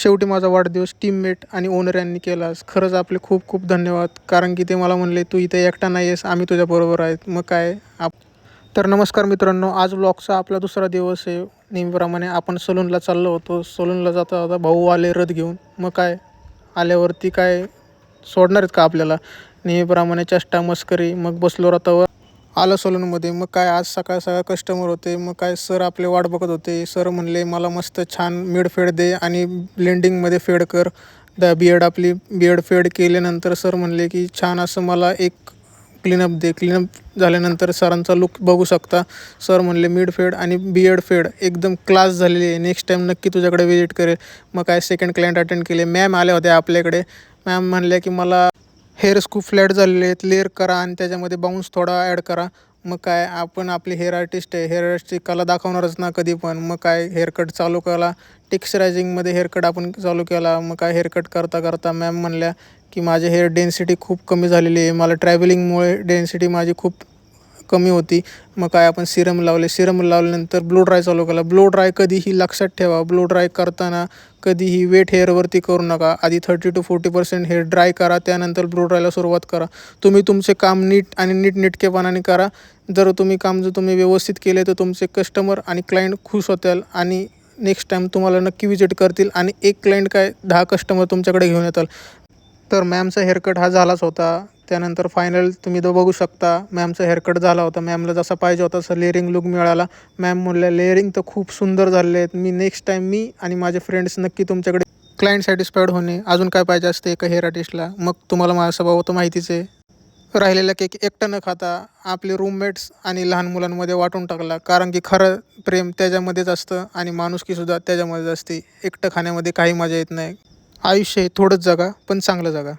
शेवटी माझा वाढदिवस टीममेट आणि ओनर यांनी केला. खरंच आपले खूप खूप धन्यवाद. कारण की ते मला म्हणले, "तू इथे एकटा नाही आहेस, आम्ही तुझ्याबरोबर आहेत." मग काय तर नमस्कार मित्रांनो, आज व्लॉगचा आपला दुसरा दिवस आहे. नेहमीप्रमाणे आपण सलूनला चाललो होतो. सलूनला जाता जाता भाऊ आले रथ घेऊन. मग काय आल्यावरती काय सोडणार आहेत का आपल्याला? नेहमीप्रमाणे चेष्टा मस्करी. मग बसलो रथावर. आलं सलूनमध्ये. मग काय आज सकाळ सकाळ कस्टमर होते. मग काय सर आपले वाट बघत होते. सर म्हणले, "मला मस्त छान मिड फेड दे आणि ब्लेंडिंगमध्ये फेड कर." बियर्ड आपली बियर्ड फेड केल्यानंतर सर म्हणले, की छान असं मला एक क्लीनअप दे. क्लीनअप झाल्यानंतर सरांचा लूक बघू शकता. सर म्हणले, "मिड फेड आणि बियर्ड फेड एकदम क्लास झालेली आहे. नेक्स्ट टाईम नक्की तुझ्याकडे व्हिजिट करेल." मग काय सेकंड क्लायंट अटेंड केले. मॅम आल्या होत्या आपल्याकडे. मॅम म्हणल्या, की मला हेअर्स खूप फ्लॅट झालेले आहेत, लेअर करा आणि त्याच्यामध्ये बाउन्स थोडा ॲड करा. मग काय आपण आपले हेअर आर्टिस्ट आहे, हेअर आर्टिस्टची कला दाखवणारच ना कधी पण. मग काय हेअरकट चालू केला. टेक्स्चरायझिंगमध्ये हेअरकट आपण चालू केला. मग काय हेअरकट करता करता मॅम म्हणल्या, की माझे हेअर डेन्सिटी खूप कमी झालेली आहे. मला ट्रॅव्हलिंगमुळे डेन्सिटी माझी खूप कमी होती. मग काय आपण सिरम लावले. सिरम लावल्यानंतर ब्लो ड्राय चालू केला. ब्लो ड्राय कधीही लक्षात ठेवा, ब्लो ड्राय करताना कधीही वेट हेअरवरती करू नका. आधी 30 to 40% हेअर ड्राय करा, त्यानंतर ब्लो ड्रायला सुरुवात करा. तुम्ही तुमचे काम नीट आणि नीटनेटकेपणाने करा. जर तुम्ही व्यवस्थित केले तर तुमचे कस्टमर आणि क्लायंट खुश होतील आणि नेक्स्ट टाईम तुम्हाला नक्की व्हिजिट करतील आणि एक क्लायंट काय 10 कस्टमर तुमच्याकडे घेऊन येतील. तर मॅमचा हेअरकट हा झालाच होता. त्यानंतर फायनल तुम्ही तो बघू शकता. मॅमचा हेअरकट झाला होता. मॅमला जसा पाहिजे होता तसा लेअरिंग लूक मिळाला. मॅम म्हणल्या, "लेअरिंग तर खूप सुंदर झालेले आहेत. नेक्स्ट टाईम मी आणि माझे फ्रेंड्स नक्की तुमच्याकडे." क्लायंट सॅटिस्फाईड होणे अजून काय पाहिजे असते एका हेअर आर्टिस्टला. मग तुम्हाला माझा स्वभाव तर माहितीच आहे. राहिलेला केक एकटं न खाता आपले रूममेट्स आणि लहान मुलांमध्ये वाटून टाकला. कारण की खरं प्रेम त्याच्यामध्येच असतं आणि माणुसकीसुद्धा त्याच्यामध्येच असते. एकटं खाण्यामध्ये काही मजा येत नाही. आयुष्य हे थोडंच जगा, पण चांगलं जगा.